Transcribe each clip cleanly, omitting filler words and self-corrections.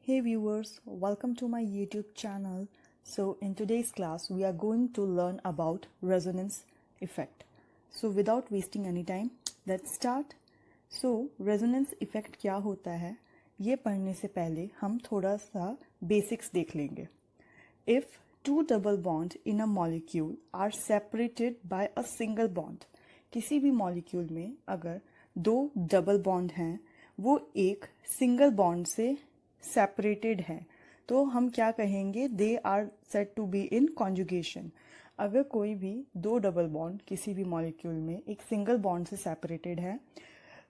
Hey viewers, welcome to my YouTube channel. So in today's class we are going to learn about resonance effect. So without wasting any time, let's start. So resonance effect क्या होता है ये पढ़ने से पहले हम थोड़ा सा बेसिक्स देख लेंगे. If two double bonds in a molecule are separated by a single bond, किसी भी मॉलिक्यूल में अगर दो डबल बॉन्ड हैं वो एक सिंगल बॉन्ड से सेपरेटेड हैं तो हम क्या कहेंगे, they are said to be in conjugation. अगर कोई भी दो डबल बॉन्ड किसी भी मॉलिक्यूल में एक सिंगल बॉन्ड से सेपरेटेड है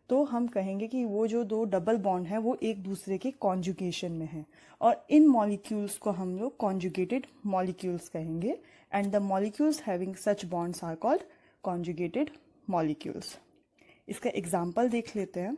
तो हम कहेंगे कि वो जो दो डबल बॉन्ड है वो एक दूसरे के कॉन्जुगेशन में है और इन मॉलिक्यूल्स को हम लोग कॉन्जुगेटेड मॉलिक्यूल्स कहेंगे and the molecules having such bonds are called conjugated molecules. इसका एग्जाम्पल देख लेते हैं.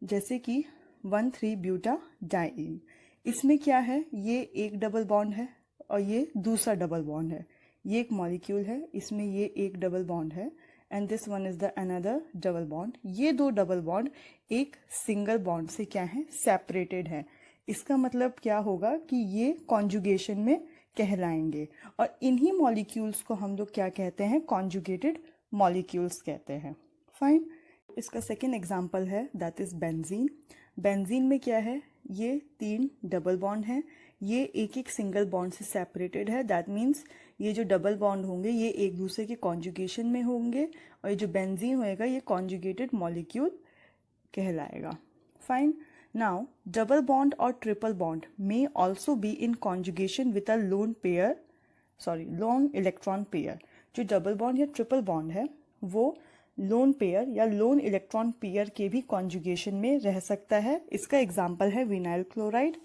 जैसे कि 1,3-ब्यूटाडाइन. इसमें क्या है, ये एक डबल बॉन्ड है और ये दूसरा डबल बॉन्ड है. ये एक मॉलिक्यूल है, इसमें ये एक डबल बॉन्ड है and this one is the another double bond. ये दो डबल बॉन्ड एक सिंगल बॉन्ड से क्या है, सेपरेटेड है. इसका मतलब क्या होगा कि ये कॉन्जुगेशन में कहलाएंगे और इन्हीं मॉलिक्यूल्स को हम लोग क्या कहते हैं, कॉन्जुगेटेड मॉलिक्यूल्स कहते हैं. फाइन. इसका सेकेंड एग्जाम्पल है दैट इज बेंजीन. बेंजीन में क्या है, ये तीन डबल बॉन्ड हैं, ये एक एक सिंगल बॉन्ड से सेपरेटेड है. दैट मीन्स ये जो डबल बॉन्ड होंगे ये एक दूसरे के कॉन्जुगेशन में होंगे और ये जो बेंजीन होएगा ये कॉन्जुगेटेड मॉलिक्यूल कहलाएगा. फाइन. नाउ डबल बॉन्ड और triple bond may also be in conjugation with a loan electron pair. जो डबल बॉन्ड या ट्रिपल बॉन्ड है वो लोन पेयर या लोन इलेक्ट्रॉन पेयर के भी कॉन्जुगेशन में रह सकता है. इसका एग्जाम्पल है विनाइल क्लोराइड.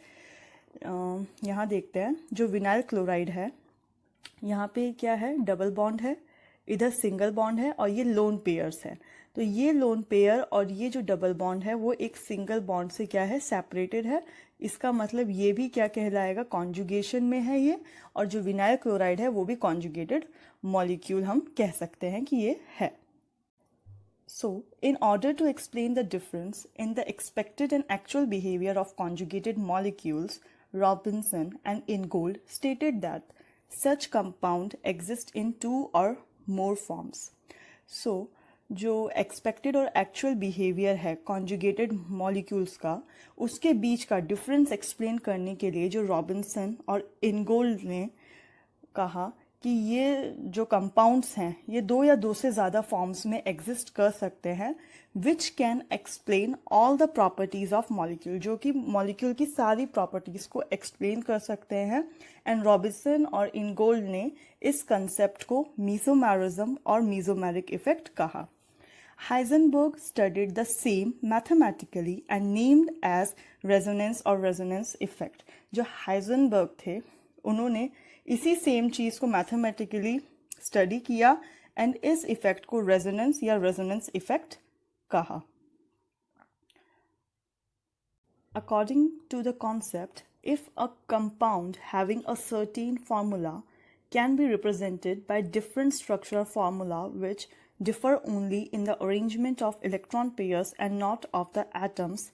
यहाँ देखते हैं. जो विनाइल क्लोराइड है यहाँ पे क्या है, डबल बॉन्ड है, इधर सिंगल बॉन्ड है और ये लोन पेयर्स है. तो ये लोन पेयर और ये जो डबल बॉन्ड है वो एक सिंगल बॉन्ड से क्या है, सेपरेटेड है. इसका मतलब ये भी क्या कहलाएगा, कॉन्जुगेशन में है ये. और जो विनाइल क्लोराइड है वो भी कॉन्जुगेटेड मॉलिक्यूल हम कह सकते हैं कि ये है. So, in order to explain the difference in the expected and actual behavior of conjugated molecules, Robinson and Ingold stated that such compound exist in two or more forms. So, जो expected और actual behavior है conjugated molecules का, उसके बीच का difference explain करने के लिए जो रॉबिन्सन और इनगोल्ड ने कहा कि ये जो कंपाउंड्स हैं ये दो या दो से ज़्यादा फॉर्म्स में एग्जिस्ट कर सकते हैं which can explain all the properties of molecule, जो कि मॉलिक्यूल की सारी प्रॉपर्टीज को एक्सप्लेन कर सकते हैं. एंड रॉबिन्सन और इनगोल्ड ने इस कंसेप्ट को मीसोमेरिज्म और मीसोमेरिक इफेक्ट कहा. Heisenberg studied the same mathematically and named as resonance or resonance effect. जो हाइजनबर्ग थे उन्होंने इसी सेम चीज़ को मैथमेटिकली स्टडी किया एंड इस इफेक्ट को रेजोनेंस या रेजोनेंस इफेक्ट कहा. According to the concept, if a compound having a certain formula can be represented by different structural formula which differ only in the arrangement of electron pairs and not of the atoms,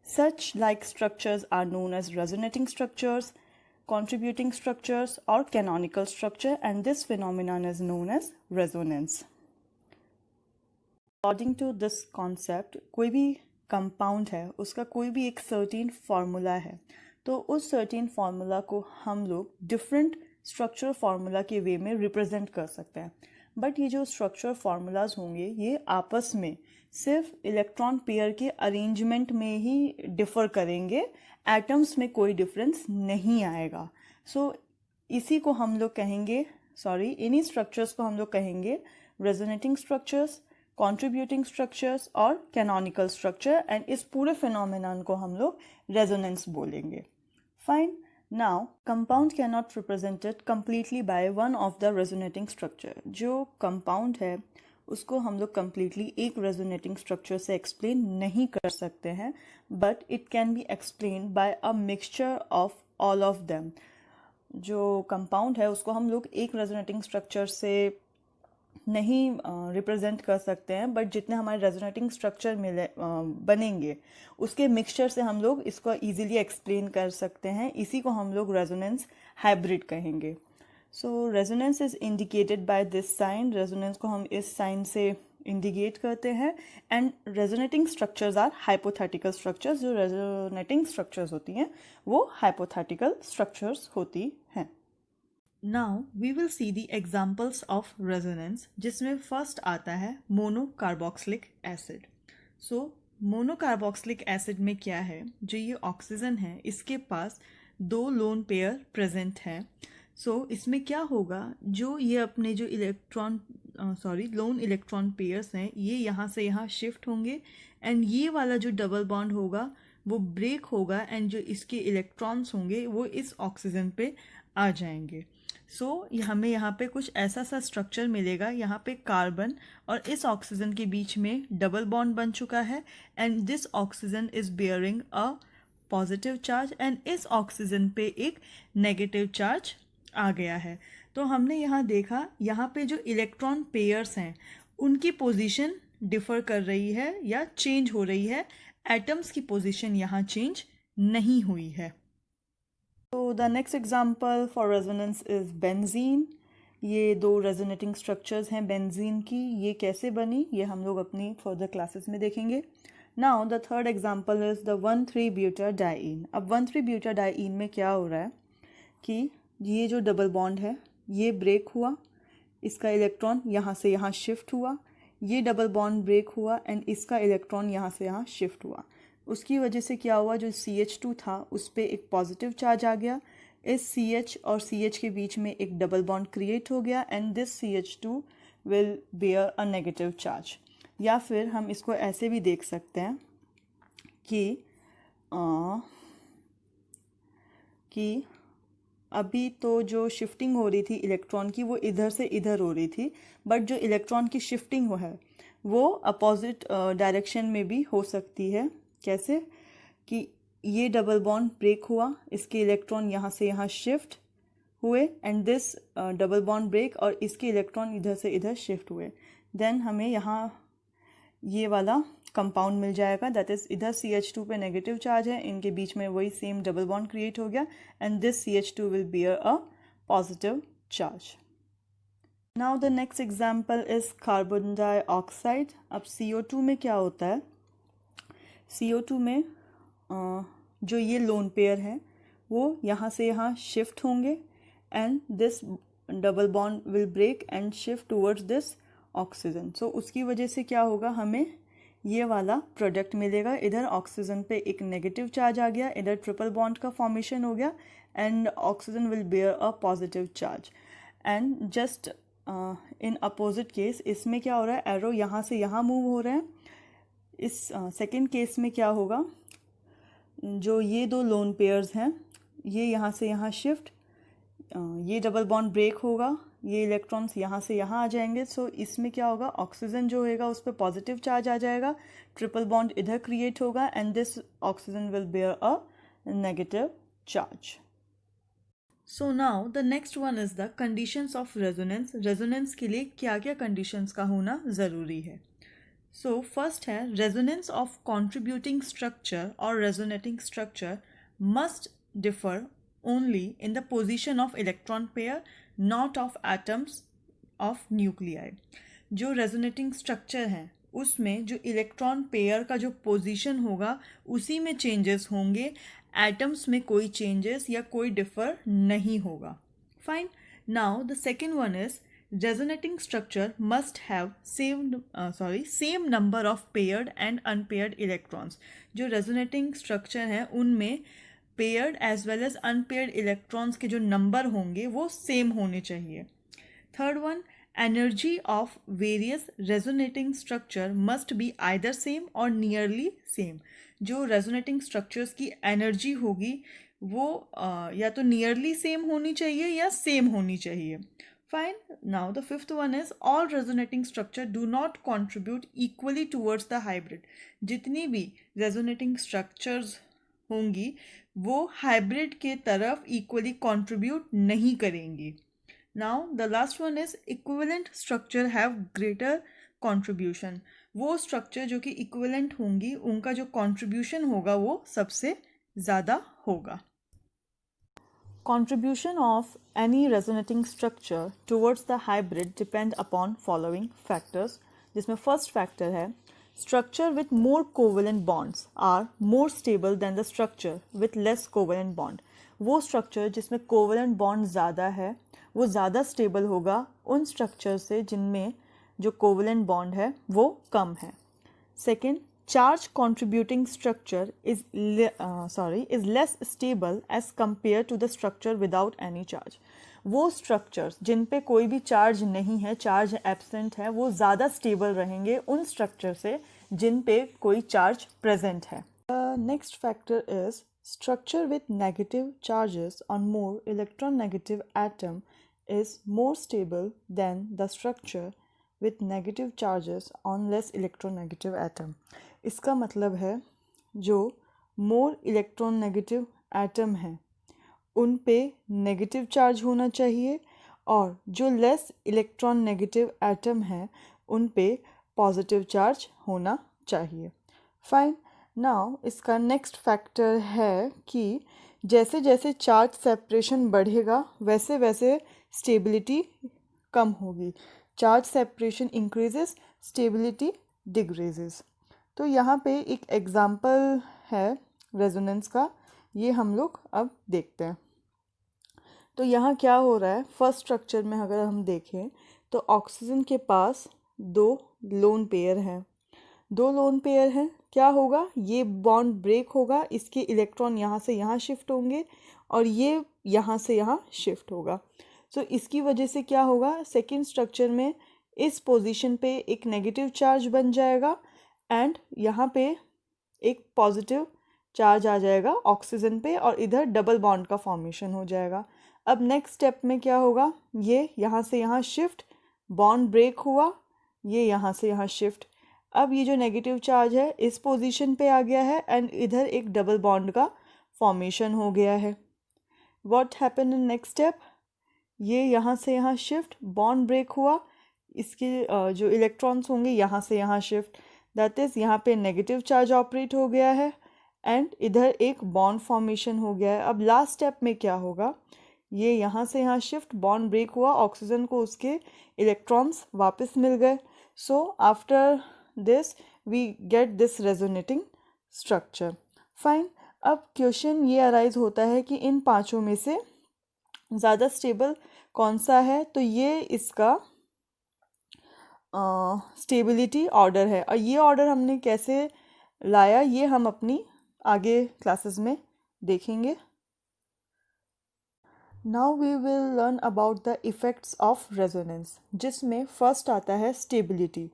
such like structures are known as resonating structures, contributing structures or canonical structure, and this phenomenon is known as resonance. According to this concept, कोई भी compound है उसका कोई भी एक certain formula है तो उस सर्टेन फार्मूला को हम लोग डिफरेंट स्ट्रक्चरल फार्मूला के वे में रिप्रेजेंट कर सकते हैं. बट ये जो स्ट्रक्चरल फार्मूलाज होंगे ये आपस में सिर्फ इलेक्ट्रॉन पेयर के अरेंजमेंट में ही डिफर करेंगे, एटम्स में कोई डिफरेंस नहीं आएगा. सो इसी को हम लोग कहेंगे, इन्हीं स्ट्रक्चर्स को हम लोग कहेंगे रेजोनेटिंग स्ट्रक्चर्स, कॉन्ट्रीब्यूटिंग स्ट्रक्चर्स और कैनोनिकल स्ट्रक्चर. एंड इस पूरे फिनोमिनन को हम लोग रेजोनेंस बोलेंगे. Fine. Now compound can not represented completely by one of the resonating structure. जो कंपाउंड है उसको हम लोग कम्प्लीटली एक रेजोनेटिंग स्ट्रक्चर से एक्सप्लेन नहीं कर सकते हैं, but it can be explain by a mixture of all of them. जो कंपाउंड है उसको हम लोग एक रेजोनेटिंग स्ट्रक्चर से नहीं रिप्रेजेंट कर सकते हैं, बट जितने हमारे रेजोनेटिंग स्ट्रक्चर मिले बनेंगे उसके मिक्सचर से हम लोग इसको इजीली एक्सप्लेन कर सकते हैं। इसी को हम लोग रेजोनेंस हाइब्रिड कहेंगे। So resonance is indicated by this sign. Resonance को हम इस साइन से इंडिकेट करते हैं। And resonating structures are hypothetical structures. जो रेजोनेटिंग स्ट्रक्चर्स होती हैं वो हाइपोथेटिकल स्ट्रक्चर्स होती हैं। Now we will see the examples of resonance, जिसमें फर्स्ट आता है monocarboxylic acid. So monocarboxylic acid में क्या है, जो ये ऑक्सीजन है इसके पास 2 लोन पेयर प्रेजेंट हैं। सो इसमें क्या होगा, जो ये अपने जो लोन इलेक्ट्रॉन पेयर्स हैं ये यहाँ से यहाँ शिफ्ट होंगे एंड ये वाला जो डबल बॉन्ड होगा वो ब्रेक होगा एंड जो इसके इलेक्ट्रॉन्स होंगे वो इस ऑक्सीजन पे आ जाएंगे। हमें यहाँ पे कुछ ऐसा सा स्ट्रक्चर मिलेगा। यहाँ पे कार्बन और इस ऑक्सीजन के बीच में डबल बॉन्ड बन चुका है and this oxygen is bearing a positive charge and इस ऑक्सीजन पे एक नेगेटिव चार्ज आ गया है। तो हमने यहाँ देखा, यहाँ पे जो इलेक्ट्रॉन पेयर्स हैं उनकी पोजीशन डिफर कर रही है या चेंज हो रही है। एटम्स की पोजीशन यहाँ चेंज नहीं हुई है। तो the next example for resonance is benzene. ये 2 रेजोनेटिंग स्ट्रक्चर्स हैं बेंजीन की। ये कैसे बनी ये हम लोग अपनी फर्दर क्लासेस में देखेंगे। Now the third example is the 1,3-ब्यूटाडाइईन। अब 1,3-ब्यूटाडाइईन में क्या हो रहा है कि ये जो डबल बॉन्ड है ये ब्रेक हुआ, इसका इलेक्ट्रॉन यहाँ से यहाँ शिफ्ट हुआ, ये डबल बॉन्ड ब्रेक हुआ एंड इसका इलेक्ट्रॉन यहाँ से यहाँ शिफ्ट हुआ। उसकी वजह से क्या हुआ, जो CH2 था उस पर एक पॉजिटिव चार्ज आ गया। इस CH और CH के बीच में एक डबल बॉन्ड क्रिएट हो गया and this CH2 will bear a negative charge. या फिर हम इसको ऐसे भी देख सकते हैं कि अभी तो जो शिफ्टिंग हो रही थी इलेक्ट्रॉन की वो इधर से इधर हो रही थी, बट जो इलेक्ट्रॉन की शिफ्टिंग है वो अपोजिट डायरेक्शन में भी हो सकती है। कैसे कि ये डबल बॉन्ड ब्रेक हुआ, इसके इलेक्ट्रॉन यहाँ से यहाँ शिफ्ट हुए and this double bond break और इसके इलेक्ट्रॉन इधर से इधर शिफ्ट हुए। देन हमें यहाँ ये वाला कंपाउंड मिल जाएगा, दैट इज इधर CH2 पे नेगेटिव चार्ज है, इनके बीच में वही सेम डबल बॉन्ड क्रिएट हो गया and this CH2 will bear a positive charge. Now the next example is carbon dioxide. अब CO2 में क्या होता है, CO2 में जो ये लोन पेयर है वो यहाँ से यहाँ शिफ्ट होंगे and this double bond will break and shift towards this oxygen. So उसकी वजह से क्या होगा, हमें ये वाला प्रोडक्ट मिलेगा। इधर ऑक्सीजन पे एक नेगेटिव चार्ज आ गया, इधर ट्रिपल बॉन्ड का फॉर्मेशन हो गया and oxygen will bear a positive charge. And just in opposite case इसमें क्या हो रहा है, एरो यहाँ से यहाँ मूव हो रहे हैं। इस सेकेंड केस में क्या होगा, जो ये 2 लोन पेयर्स हैं ये यहाँ से यहाँ शिफ्ट, ये डबल बॉन्ड ब्रेक होगा, ये इलेक्ट्रॉन्स यहाँ से यहाँ आ जाएंगे। सो इसमें क्या होगा, ऑक्सीजन जो होगा उस पर पॉजिटिव चार्ज आ जाएगा, ट्रिपल बॉन्ड इधर क्रिएट होगा and this oxygen will bear a negative charge. So now the next one is the conditions of resonance. Resonance के लिए क्या क्या कंडीशंस का होना ज़रूरी है। सो फर्स्ट है, रेजोनेंस ऑफ कॉन्ट्रीब्यूटिंग स्ट्रक्चर और resonating structure must differ only in the position of electron pair, not of atoms of nuclei। जो रेजोनेटिंग स्ट्रक्चर है उसमें जो इलेक्ट्रॉन पेयर का जो पोजीशन होगा उसी में चेंजेस होंगे, एटम्स में कोई चेंजेस या कोई डिफर नहीं होगा। Fine. Now the second one is resonating structure must have same number of paired and unpaired electrons। जो resonating structure है उनमें paired as well as unpaired electrons के जो नंबर होंगे वो सेम होने चाहिए। Third one, energy of various resonating structure must be either same और नियरली सेम। जो रेजोनेटिंग स्ट्रक्चर्स की एनर्जी होगी वो या तो नियरली सेम होनी चाहिए या सेम होनी चाहिए। Fine. Now the fifth one is all resonating structure do not contribute equally towards the hybrid. जितनी भी रेजोनेटिंग स्ट्रक्चर्स होंगी वो हाइब्रिड के तरफ इक्वली कंट्रीब्यूट नहीं करेंगी। Now the last one is equivalent structure have greater contribution. वो structure जो कि इक्विवेलेंट होंगी उनका जो कंट्रीब्यूशन होगा वो सबसे ज़्यादा होगा। Contribution of any resonating structure towards the hybrid depend upon following factors, जिसमें first factor है structure with more covalent bonds are more stable than the structure with less covalent bond। वो structure जिसमें covalent bond ज़्यादा है वो ज़्यादा stable होगा उन structure से जिनमें जो covalent bond है वो कम है। Second, charge contributing structure is less stable as compared to the structure without any charge। वो structures जिन पे कोई भी charge नहीं है, charge absent है, वो ज़्यादा stable रहेंगे उन structure से जिन पे कोई charge present है। Next factor is structure with negative charges on more electronegative atom is more stable than the structure with negative charges on less electronegative atom। इसका मतलब है जो more electronegative atom है उन पे negative charge होना चाहिए और जो less electronegative atom है उन पे positive charge होना चाहिए। Fine, now इसका next factor है कि जैसे जैसे charge separation बढ़ेगा वैसे वैसे stability कम होगी। Charge separation increases, stability decreases. तो यहाँ पे एक एग्जांपल है रेजोनेंस का, ये हम लोग अब देखते हैं। तो यहाँ क्या हो रहा है, फर्स्ट स्ट्रक्चर में अगर हम देखें तो ऑक्सीजन के पास दो लोन पेयर हैं। दो लोन पेयर हैं, क्या होगा, ये बॉन्ड ब्रेक होगा, इसके इलेक्ट्रॉन यहाँ से यहाँ शिफ्ट होंगे और ये यहाँ से यहाँ शिफ्ट होगा। सो इसकी वजह से क्या होगा, सेकेंड स्ट्रक्चर में इस पोजीशन पे एक नेगेटिव चार्ज बन जाएगा एंड यहाँ पे एक पॉजिटिव चार्ज आ जाएगा ऑक्सीजन पे और इधर डबल बॉन्ड का फॉर्मेशन हो जाएगा। अब नेक्स्ट स्टेप में क्या होगा, ये यहाँ से यहाँ शिफ्ट, बॉन्ड ब्रेक हुआ, ये यहाँ से यहाँ शिफ्ट। अब ये जो नेगेटिव चार्ज है इस पोजीशन पे आ गया है एंड इधर एक डबल बॉन्ड का फॉर्मेशन हो गया है। What happen in next step, ये यहाँ से यहाँ शिफ्ट, बॉन्ड ब्रेक हुआ, इसके जो इलेक्ट्रॉन्स होंगे यहाँ से यहाँ शिफ्ट, दैट इज़ यहाँ पे नेगेटिव चार्ज ऑपरेट हो गया है एंड इधर एक बॉन्ड फॉर्मेशन हो गया है। अब लास्ट स्टेप में क्या होगा, ये यहाँ से यहाँ शिफ्ट, बॉन्ड ब्रेक हुआ, ऑक्सीजन को उसके इलेक्ट्रॉन्स वापस मिल गए। So after this we get this resonating structure. Fine, अब क्वेश्चन ये अराइज होता है कि इन पांचों में से ज़्यादा स्टेबल कौन सा है, तो ये इसका स्टेबिलिटी ऑर्डर है और ये ऑर्डर हमने कैसे लाया ये हम अपनी आगे क्लासेस में देखेंगे। Now we will learn about the effects of resonance, जिसमें फर्स्ट आता है स्टेबिलिटी।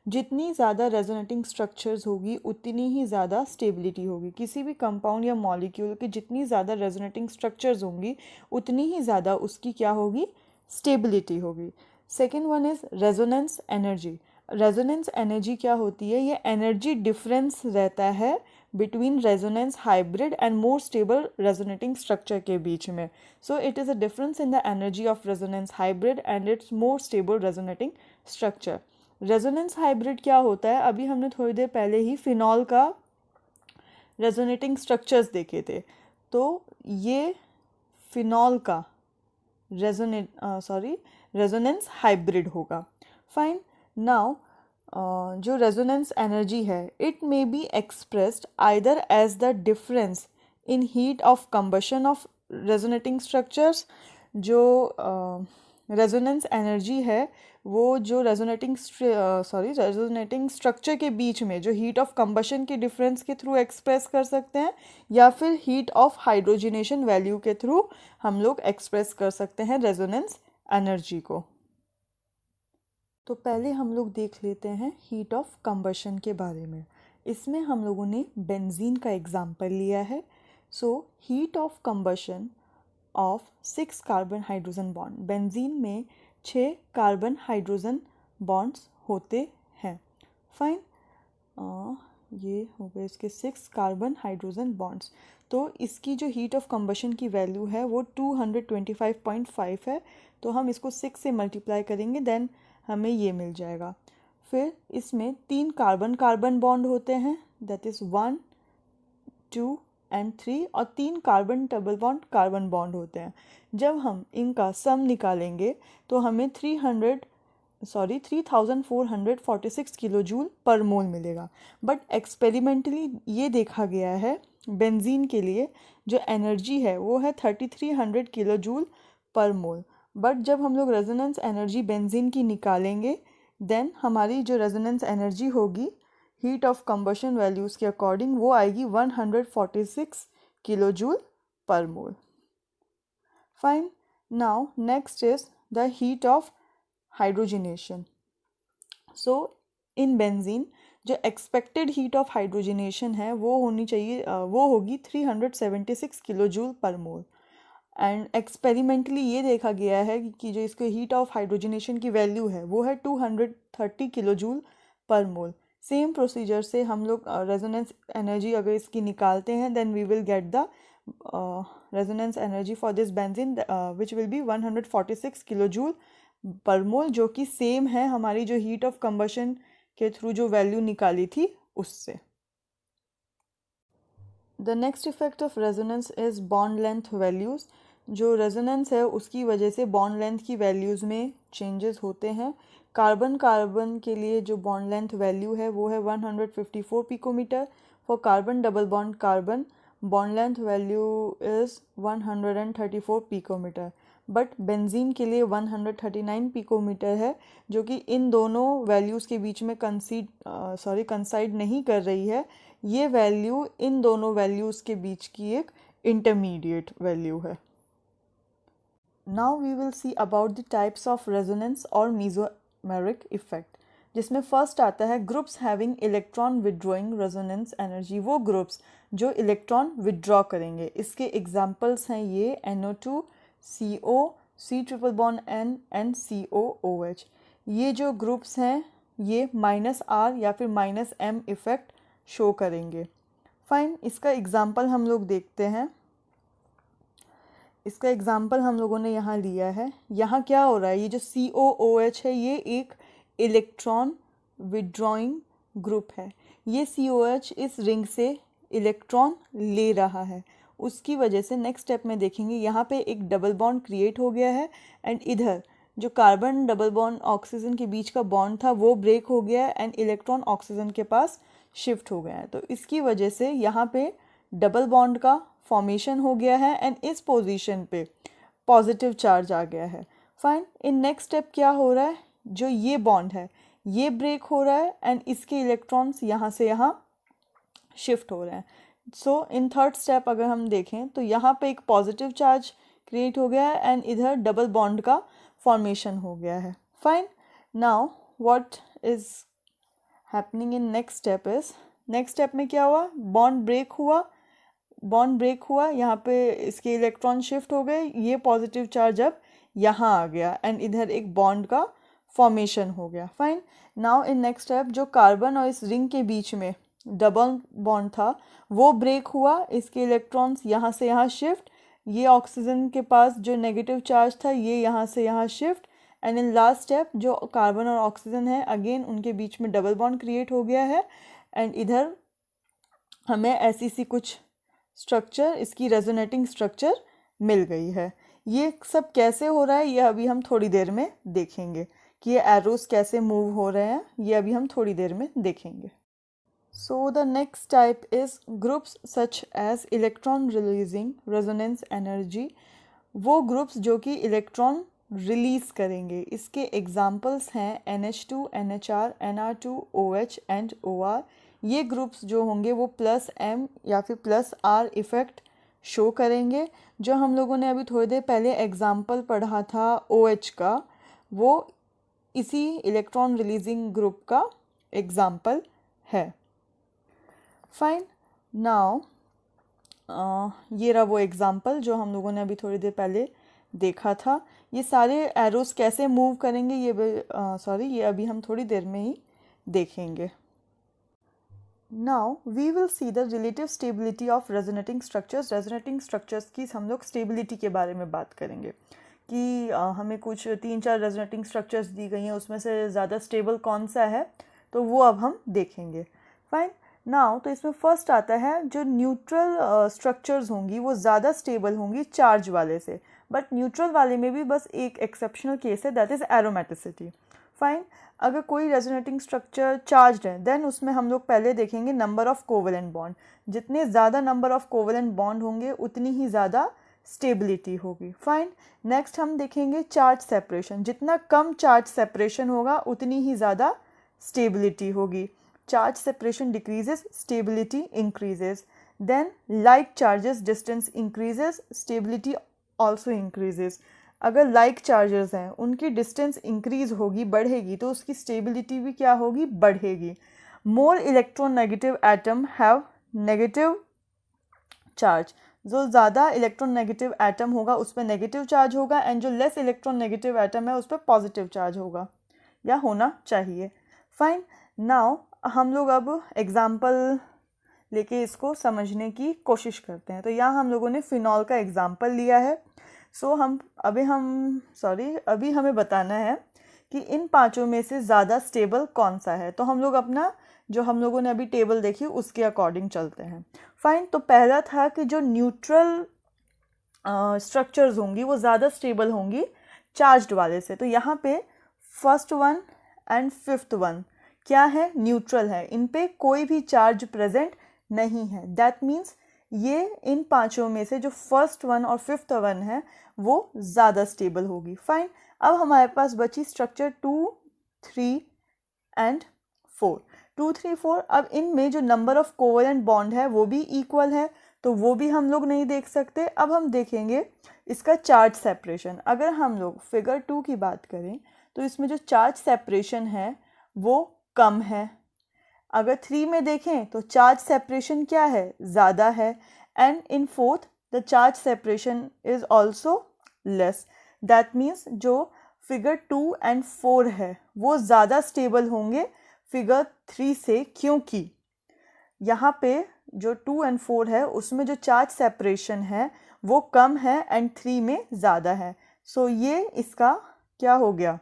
जितनी ज़्यादा रेजोनेटिंग स्ट्रक्चर्स होगी उतनी ही ज़्यादा स्टेबिलिटी होगी। किसी भी कंपाउंड या मॉलिक्यूल की जितनी ज़्यादा रेजोनेटिंग स्ट्रक्चर्स होंगी उतनी ही ज़्यादा उसकी क्या होगी, स्टेबिलिटी होगी। Second one is resonance energy. Resonance energy क्या होती है, ये एनर्जी डिफरेंस रहता है between resonance hybrid and more stable resonating structure के बीच में। So it is a difference in the energy of resonance hybrid and it's more stable resonating structure. Resonance hybrid क्या होता है, अभी हमने थोड़ी देर पहले ही फिनॉल का रेजोनेटिंग स्ट्रक्चर्स देखे थे, तो ये फिनॉल का रेजोनेंस हाइब्रिड होगा। फाइन, नाउ जो रेजोनेंस एनर्जी है it may be expressed either as the difference in heat of combustion of resonating structures. जो रेजोनेंस एनर्जी है वो जो रेजोनेटिंग स्ट्रक्चर के बीच में जो हीट ऑफ कंबशन के डिफरेंस के थ्रू एक्सप्रेस कर सकते हैं या फिर हीट ऑफ हाइड्रोजिनेशन वैल्यू के थ्रू हम लोग एक्सप्रेस कर सकते हैं रेजोनेंस एनर्जी को। तो पहले हम लोग देख लेते हैं हीट ऑफ कंबशन के बारे में। इसमें हम लोगों ने बेंजीन का एग्जाम्पल लिया है। So heat of combustion of 6 carbon hydrogen bond, benzene में 6 कार्बन हाइड्रोजन बॉन्ड्स होते हैं। फाइन, ये हो गए इसके 6 कार्बन हाइड्रोजन बॉन्ड्स। तो इसकी जो हीट ऑफ कंबशन की वैल्यू है वो 225.5 है। तो हम इसको 6 से मल्टीप्लाई करेंगे, देन हमें ये मिल जाएगा। फिर इसमें 3 कार्बन कार्बन बॉन्ड होते हैं, दैट इज़ 1, 2 एंड 3, और 3 carbon double bond carbon bond होते हैं। जब हम इनका सम निकालेंगे तो हमें 3446 किलो जूल पर मोल मिलेगा। बट एक्सपेरिमेंटली ये देखा गया है बेंजीन के लिए जो एनर्जी है वो है 3300 kilo joule per mole. But जब हम लोग रेजोनेंस एनर्जी बेंजीन की निकालेंगे देन हमारी जो रेजोनेंस एनर्जी होगी हीट ऑफ कंबशन वैल्यूज़ के अकॉर्डिंग वो आएगी 146 kilo joule per mole. Fine, now next is the heat of hydrogenation. So in benzene जो एक्सपेक्टेड हीट ऑफ हाइड्रोजनेशन है वो होनी चाहिए, वो होगी 376 kilo joule per mole. And experimentally ये देखा गया है कि जो इसके हीट ऑफ हाइड्रोजनेशन की वैल्यू है वो है 230 किलो जूल पर मोल। सेम प्रोसीजर से हम लोग रेजोनेंस एनर्जी अगर इसकी निकालते हैं then we will get the resonance energy for this benzene which will be 146 kilo joule per mole, जो कि सेम है हमारी जो हीट ऑफ कंबशन के थ्रू जो वैल्यू निकाली थी उससे। The next effect of resonance is bond length values. जो रेजोनेंस है उसकी वजह से बॉन्ड लेंथ की वैल्यूज़ में चेंजेस होते हैं। कार्बन कार्बन के लिए जो बॉन्ड लेंथ वैल्यू है वो है 154 picometre. For carbon double bond carbon bond length value is 134 picometre. But benzene के लिए 139 पिकोमीटर है, जो कि इन दोनों वैल्यूज़ के बीच में कंसाइड नहीं कर रही है। ये वैल्यू इन दोनों वैल्यूज़ के बीच की एक इंटरमीडिएट वैल्यू है। Now we will see about the types of resonance और मेसोमेरिक इफेक्ट, जिसमें फर्स्ट आता है groups having electron withdrawing resonance energy. वो ग्रुप्स जो इलेक्ट्रॉन विड्रॉ करेंगे, इसके एग्जांपल्स हैं ये NO2, CO, C triple bond N and COOH। ये जो ग्रुप्स हैं ये -R या फिर -M इफेक्ट शो करेंगे। फाइन, इसका एग्जाम्पल हम लोग देखते हैं। इसका एग्जाम्पल हम लोगों ने यहाँ लिया है। यहाँ क्या हो रहा है, ये जो COOH है ये एक इलेक्ट्रॉन विड्रॉइंग ग्रुप है। ये COH इस रिंग से इलेक्ट्रॉन ले रहा है, उसकी वजह से नेक्स्ट स्टेप में देखेंगे यहाँ पे एक डबल बॉन्ड क्रिएट हो गया है एंड इधर जो कार्बन डबल बॉन्ड ऑक्सीजन के बीच का बॉन्ड था वो ब्रेक हो गया है एंड इलेक्ट्रॉन ऑक्सीजन के पास शिफ्ट हो गया है। तो इसकी वजह से यहाँ पे डबल बॉन्ड का फॉर्मेशन हो गया है एंड इस पोजीशन पे पॉजिटिव चार्ज आ गया है। फाइन, इन नेक्स्ट स्टेप क्या हो रहा है, जो ये बॉन्ड है ये ब्रेक हो रहा है एंड इसके इलेक्ट्रॉन्स यहाँ से यहाँ शिफ्ट हो रहे हैं। सो इन थर्ड स्टेप अगर हम देखें तो यहाँ पे एक पॉजिटिव चार्ज क्रिएट हो गया है एंड इधर डबल बॉन्ड का फॉर्मेशन हो गया है। Fine, now what is happening in next step is, next step में क्या हुआ, बॉन्ड ब्रेक हुआ, यहाँ पे इसके इलेक्ट्रॉन शिफ्ट हो गए, ये पॉजिटिव चार्ज अब यहाँ आ गया एंड इधर एक बॉन्ड का फॉर्मेशन हो गया। Fine, now in next step जो कार्बन और इस रिंग के बीच में डबल बॉन्ड था वो ब्रेक हुआ, इसके इलेक्ट्रॉन्स यहाँ से यहाँ शिफ्ट, ये ऑक्सीजन के पास जो नेगेटिव चार्ज था ये यहाँ से यहाँ shift and in last step जो कार्बन और ऑक्सीजन है अगेन उनके बीच में डबल बॉन्ड क्रिएट हो गया है एंड इधर हमें ऐसी सी कुछ स्ट्रक्चर, इसकी रेजोनेटिंग स्ट्रक्चर मिल गई है। ये सब कैसे हो रहा है ये अभी हम थोड़ी देर में देखेंगे कि ये एरोस कैसे मूव हो रहे हैं, ये अभी हम थोड़ी देर में देखेंगे। So the next type is groups such as electron releasing resonance energy। वो ग्रुप्स जो कि इलेक्ट्रॉन रिलीज करेंगे, इसके एग्जाम्पल्स हैं NH2, NHR, NR2, OH and OR। ये ग्रुप्स जो होंगे वो +M या फिर +R इफ़ेक्ट शो करेंगे। जो हम लोगों ने अभी थोड़ी देर पहले एग्जाम्पल पढ़ा था OH का, वो इसी इलेक्ट्रॉन रिलीजिंग ग्रुप का एग्जाम्पल है। फाइन, नाउ ये रहा वो एग्जाम्पल जो हम लोगों ने अभी थोड़ी देर पहले देखा था। ये सारे एरोस कैसे मूव करेंगे ये अभी हम थोड़ी देर में ही देखेंगे। Now we will see the relative stability of resonating structures. Resonating structures की हम लोग स्टेबिलिटी के बारे में बात करेंगे कि हमें कुछ 3-4 रेजोनेटिंग स्ट्रक्चर्स दी गई हैं, उसमें से ज़्यादा स्टेबल कौन सा है, तो वो अब हम देखेंगे। फाइन। नाउ तो इसमें फर्स्ट आता है जो न्यूट्रल स्ट्रक्चर्स होंगी वो ज़्यादा स्टेबल होंगी चार्ज वाले से, बट न्यूट्रल वाले में भी बस एक एक्सेप्शनल केस है, दैट इज़ एरोमेटिसिटी। फाइन। अगर कोई रेजोनेटिंग स्ट्रक्चर चार्ज्ड है देन उसमें हम लोग पहले देखेंगे नंबर ऑफ कोवेलेंट बॉन्ड। जितने ज़्यादा नंबर ऑफ कोवेलेंट बॉन्ड होंगे उतनी ही ज़्यादा स्टेबिलिटी होगी। फाइन। नेक्स्ट हम देखेंगे चार्ज सेपरेशन। जितना कम चार्ज सेपरेशन होगा उतनी ही ज़्यादा स्टेबिलिटी होगी। Charge separation decreases, stability increases. Then like charges distance increases, stability also increases. अगर लाइक चार्जेस हैं उनकी डिस्टेंस इंक्रीज होगी, बढ़ेगी, तो उसकी स्टेबिलिटी भी क्या होगी, बढ़ेगी। More electronegative atom have negative charge. जो ज़्यादा इलेक्ट्रोनेगेटिव एटम होगा उस पर नेगेटिव चार्ज होगा, एंड जो लेस इलेक्ट्रोनेगेटिव एटम है उस पर पॉजिटिव चार्ज होगा या होना चाहिए। फाइन। नाउ हम लोग अब एग्जाम्पल लेके इसको समझने की कोशिश करते हैं। तो यहाँ हम लोगों ने फिनॉल का एग्जाम्पल लिया है। अभी हमें बताना है कि इन पांचों में से ज़्यादा स्टेबल कौन सा है। तो हम लोग अपना जो हम लोगों ने अभी टेबल देखी उसके अकॉर्डिंग चलते हैं। फाइन। तो पहला था कि जो न्यूट्रल स्ट्रक्चर्स होंगी वो ज़्यादा स्टेबल होंगी चार्ज्ड वाले से। तो यहाँ पे first one and fifth one क्या है, न्यूट्रल है, इन पे कोई भी चार्ज प्रेजेंट नहीं है। दैट मीन्स ये इन पांचों में से जो फर्स्ट वन और फिफ्थ वन है वो ज़्यादा स्टेबल होगी। फाइन। अब हमारे पास बची स्ट्रक्चर 2, 3 एंड 4। 2, 3, 4। अब इनमें जो नंबर ऑफ कोवेलेंट बॉन्ड है वो भी इक्वल है, तो वो भी हम लोग नहीं देख सकते। अब हम देखेंगे इसका चार्ज सेपरेशन। अगर हम लोग फिगर 2 की बात करें तो इसमें जो चार्ज सेपरेशन है वो कम है। अगर 3 में देखें तो चार्ज सेपरेशन क्या है, ज़्यादा है, and in fourth the charge separation is also less. That means जो फिगर 2 एंड 4 है वो ज़्यादा स्टेबल होंगे फिगर 3 से, क्योंकि यहाँ पे जो 2 एंड 4 है उसमें जो चार्ज सेपरेशन है वो कम है एंड 3 में ज़्यादा है। सो ये इसका क्या हो गया,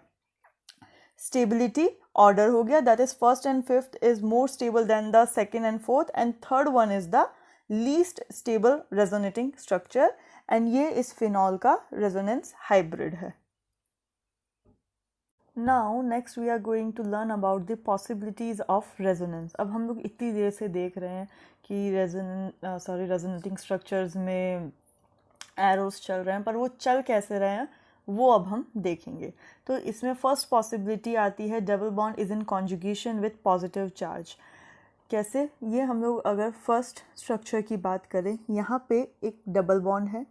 स्टेबिलिटी ऑर्डर हो गया। That is first and fifth is more stable than the second and fourth, and third one is the least stable resonating structure, and ये इस फिनॉल का रेजोनेंस हाइब्रिड है। Now next we are going to learn about the possibilities of resonance. अब हम लोग इतनी देर से देख रहे हैं कि रेजोनेटिंग स्ट्रक्चर्स में एरोस चल रहे हैं, पर वो चल कैसे रहे हैं वो अब हम देखेंगे। तो इसमें फर्स्ट पॉसिबिलिटी आती है double bond is in conjugation with positive charge. कैसे, ये हम लोग अगर फर्स्ट स्ट्रक्चर की बात करें, यहाँ पे एक डबल बॉन्ड है,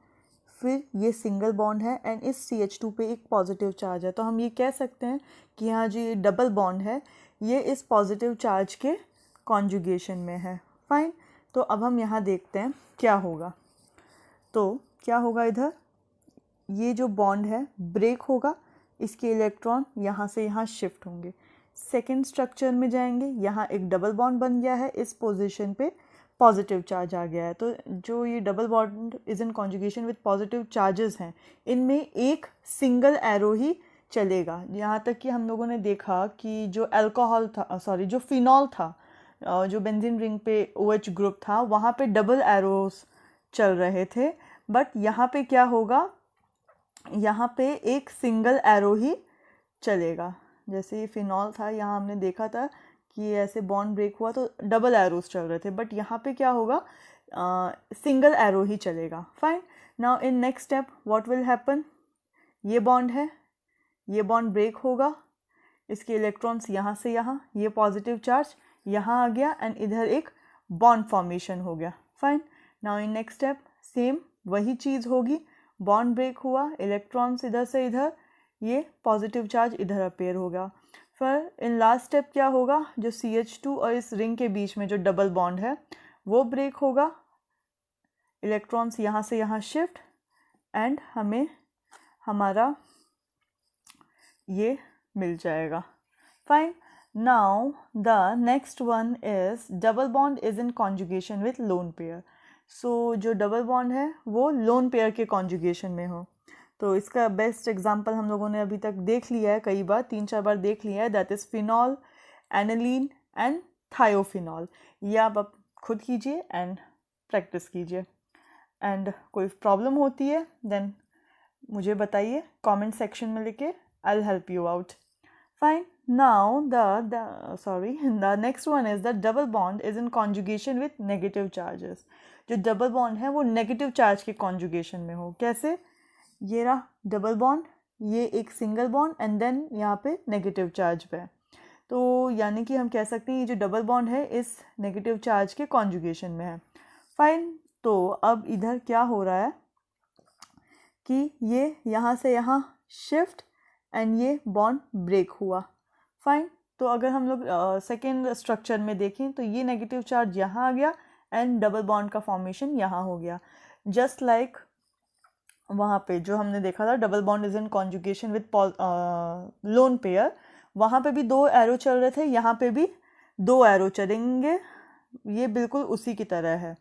फिर ये सिंगल बॉन्ड है, एंड इस CH2 पे एक पॉजिटिव चार्ज है। तो हम ये कह सकते हैं कि यहाँ जो ये डबल बॉन्ड है ये इस पॉजिटिव चार्ज के कॉन्जुगेशन में है। फाइन। तो अब हम यहाँ देखते हैं क्या होगा। तो क्या होगा, इधर ये जो बॉन्ड है ब्रेक होगा, इसके इलेक्ट्रॉन यहाँ से यहाँ शिफ्ट होंगे, सेकेंड स्ट्रक्चर में जाएंगे, यहाँ एक डबल बॉन्ड बन गया है, इस पोजीशन पे पॉजिटिव चार्ज आ गया है। तो जो ये double bond is in conjugation with positive charges हैं इनमें एक सिंगल एरो ही चलेगा। यहाँ तक कि हम लोगों ने देखा कि जो अल्कोहल था, जो फिनॉल था, जो बेंजीन रिंग पे OH ग्रुप था, वहाँ पे डबल एरोस चल रहे थे, बट यहाँ पे क्या होगा, यहाँ पे एक सिंगल एरो ही चलेगा। जैसे ये फिनॉल था, यहाँ हमने देखा था कि ऐसे बॉन्ड ब्रेक हुआ तो डबल एरोस चल रहे थे, बट यहाँ पे क्या होगा, सिंगल एरो ही चलेगा। Fine. Now in next step what will happen, ये बॉन्ड है, ये बॉन्ड ब्रेक होगा, इसके इलेक्ट्रॉन्स यहाँ से यहाँ, ये पॉजिटिव चार्ज यहाँ आ गया, एंड इधर एक बॉन्ड फॉर्मेशन हो गया। Fine. Now in next step same वही चीज़ होगी, बॉन्ड ब्रेक हुआ, इलेक्ट्रॉन्स इधर से इधर, ये पॉजिटिव चार्ज इधर अपेयर होगा। फिर इन लास्ट स्टेप क्या होगा, जो CH2 और इस रिंग के बीच में जो डबल बॉन्ड है वो ब्रेक होगा, इलेक्ट्रॉन्स यहाँ से यहाँ शिफ्ट, एंड हमें हमारा ये मिल जाएगा। Fine. Now the next one is double bond is in conjugation with lone pair. So जो डबल बॉन्ड है वो लोन पेयर के कॉन्जुगेशन में हो, तो इसका बेस्ट एग्जांपल हम लोगों ने अभी तक देख लिया है, कई बार 3-4 बार देख लिया है, that is phenol, aniline and thiophenol. ये आप खुद कीजिए एंड प्रैक्टिस कीजिए. एंड कोई प्रॉब्लम होती है देन मुझे बताइए कमेंट सेक्शन में लिखे, I will help you out. Fine. Now the next one is that double bond is in conjugation with negative charges. जो डबल बॉन्ड है वो नेगेटिव चार्ज के कॉन्जुगेशन में हो. कैसे? ये रहा डबल बॉन्ड, ये एक सिंगल बॉन्ड एंड देन यहाँ पे नेगेटिव चार्ज पे है. तो यानी कि हम कह सकते हैं ये जो डबल बॉन्ड है इस नेगेटिव चार्ज के कॉन्जुगेशन में है. फाइन. तो अब इधर क्या हो रहा है कि ये यहाँ से यहाँ शिफ्ट एंड ये बॉन्ड ब्रेक हुआ. फाइन. तो अगर हम लोग सेकेंड स्ट्रक्चर में देखें तो ये नेगेटिव चार्ज यहाँ आ गया एंड डबल बॉन्ड का फॉर्मेशन यहाँ हो गया. जस्ट लाइक वहाँ पे जो हमने देखा था double bond is in conjugation with lone pair, वहाँ पे भी 2 एरो चल रहे थे, यहाँ पे भी 2 एरो चलेंगे. ये बिल्कुल उसी की तरह है,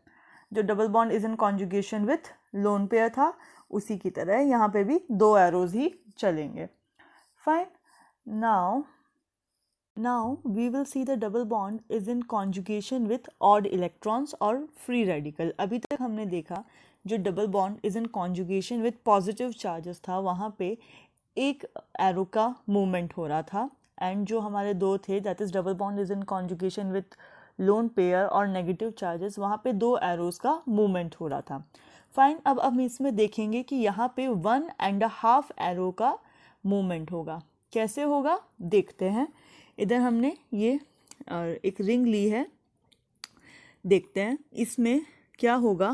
जो double bond is in conjugation with lone pair था उसी की तरह यहाँ पे भी 2 एरोज ही चलेंगे. Fine. Now we will see the double bond is in conjugation with odd electrons और free radical. अभी तक हमने देखा जो double bond is in conjugation with positive charges था वहाँ पे एक एरो का मूवमेंट हो रहा था, एंड जो हमारे 2 थे that is double bond is in conjugation with lone pair और नेगेटिव चार्जेस, वहाँ पे 2 एरोज का मूवमेंट हो रहा था. फाइन. अब हम इसमें देखेंगे कि यहाँ पे 1.5 एरो का मूवमेंट होगा. कैसे होगा देखते हैं. इधर हमने ये एक रिंग ली है, देखते हैं इसमें क्या होगा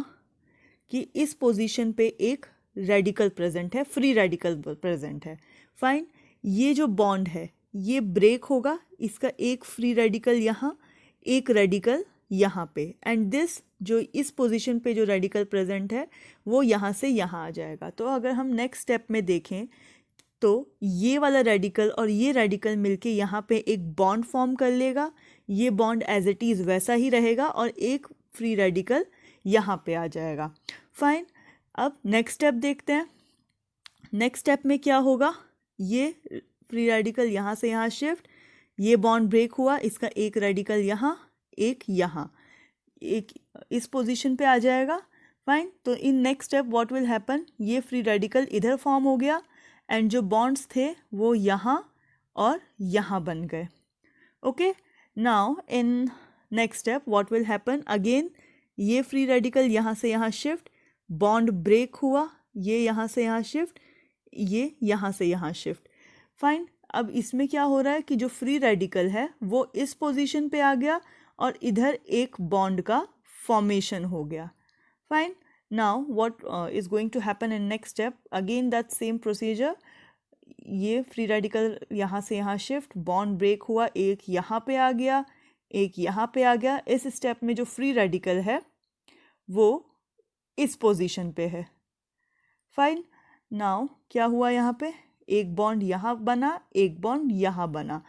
कि इस पोजीशन पे एक रेडिकल प्रेजेंट है, फ्री रेडिकल प्रेजेंट है. फाइन. ये जो बॉन्ड है ये ब्रेक होगा, इसका एक फ्री रेडिकल यहाँ, एक रेडिकल यहाँ पे, एंड दिस जो इस पोजीशन पे जो रेडिकल प्रेजेंट है वो यहाँ से यहाँ आ जाएगा. तो अगर हम नेक्स्ट स्टेप में देखें तो ये वाला रेडिकल और ये रेडिकल मिलके यहाँ पे एक बॉन्ड फॉर्म कर लेगा. ये बॉन्ड एज इट इज़ वैसा ही रहेगा और एक फ्री रेडिकल यहाँ पे आ जाएगा. फाइन. अब नेक्स्ट स्टेप देखते हैं. नेक्स्ट स्टेप में क्या होगा, ये फ्री रेडिकल यहाँ से यहाँ शिफ्ट, ये बॉन्ड ब्रेक हुआ, इसका एक रेडिकल यहाँ, एक यहाँ, एक इस पोजीशन पे आ जाएगा. फाइन. तो in next step what will happen, ये फ्री रेडिकल इधर फॉर्म हो गया एंड जो बॉन्ड्स थे वो यहाँ और यहाँ बन गए. Okay. Now in next step what will happen, again ये फ्री रेडिकल यहाँ से यहाँ शिफ्ट, बॉन्ड ब्रेक हुआ, ये यहाँ से यहाँ शिफ्ट, ये यहाँ से यहाँ शिफ्ट. फाइन. अब इसमें क्या हो रहा है कि जो फ्री रेडिकल है वो इस पोजीशन पे आ गया और इधर एक बॉन्ड का फॉर्मेशन हो गया. Fine. Now what is going to happen in next step, again that same procedure. ये फ्री रेडिकल यहाँ से यहाँ शिफ्ट, बॉन्ड ब्रेक हुआ, एक यहाँ पे आ गया, एक यहाँ पे आ गया. इस स्टेप में जो फ्री रेडिकल है वो इस पोजीशन पे है. फाइन. नाउ क्या हुआ, यहाँ पे एक बॉन्ड यहाँ बना, एक बॉन्ड यहाँ बना.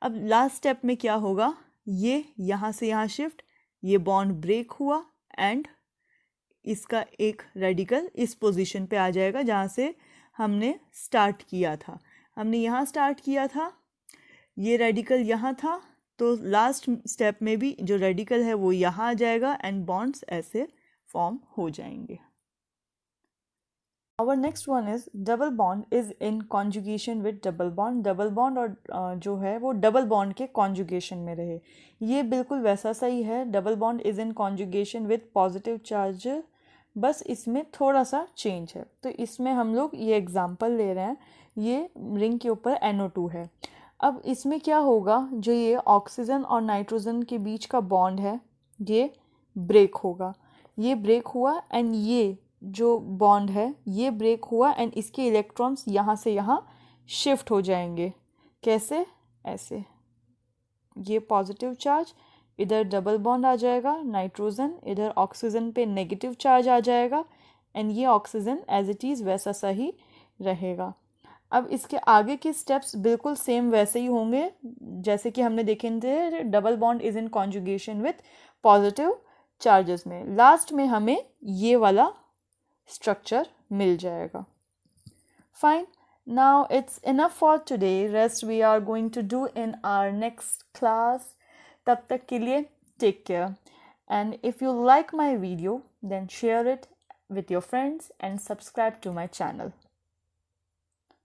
अब लास्ट स्टेप में क्या होगा, ये यहाँ से यहाँ शिफ्ट, ये बॉन्ड ब्रेक हुआ एंड इसका एक रेडिकल इस पोजीशन पे आ जाएगा जहाँ से हमने स्टार्ट किया था. हमने यहाँ स्टार्ट किया था, ये रेडिकल यहाँ था, तो लास्ट स्टेप में भी जो रेडिकल है वो यहाँ आ जाएगा एंड बॉन्ड्स ऐसे फॉर्म हो जाएंगे. Our next one is double bond is in conjugation with double bond. Double bond और जो है वो डबल बॉन्ड के कॉन्जुगेशन में रहे. ये बिल्कुल वैसा सही है. Double bond is in conjugation with positive charge, बस इसमें थोड़ा सा चेंज है. तो इसमें हम लोग ये एग्जांपल ले रहे हैं, ये रिंग के ऊपर NO2 है. अब इसमें क्या होगा, जो ये ऑक्सीजन और नाइट्रोजन के बीच का बॉन्ड है ये ब्रेक होगा. ये ब्रेक हुआ एंड ये जो बॉन्ड है ये ब्रेक हुआ एंड इसके इलेक्ट्रॉन्स यहाँ से यहाँ शिफ्ट हो जाएंगे. कैसे? ऐसे. ये पॉजिटिव चार्ज, इधर डबल बॉन्ड आ जाएगा, नाइट्रोजन, इधर ऑक्सीजन पे नेगेटिव चार्ज आ जाएगा एंड ये ऑक्सीजन एज इट इज़ वैसा सही रहेगा. अब इसके आगे के स्टेप्स बिल्कुल सेम वैसे ही होंगे जैसे कि हमने देखे थे double bond is in conjugation with positive charges में। लास्ट में हमें ये वाला स्ट्रक्चर मिल जाएगा। Fine, now it's enough for today. Rest we are going to do in our next class. तब तक के लिए take care. And if you like my video, then share it with your friends and subscribe to my channel.